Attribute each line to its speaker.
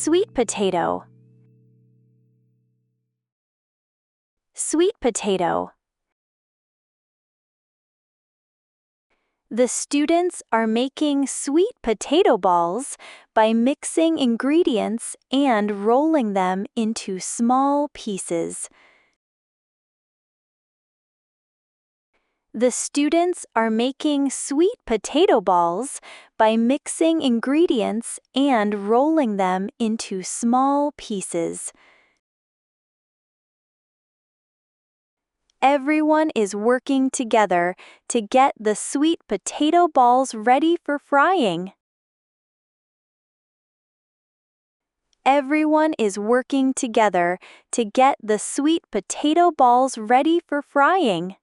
Speaker 1: Sweet potato. Sweet potato. The students are making sweet potato balls by mixing ingredients and rolling them into small pieces. The students are making sweet potato balls by mixing ingredients and rolling them into small pieces. Everyone is working together to get the sweet potato balls ready for frying. Everyone is working together to get the sweet potato balls ready for frying.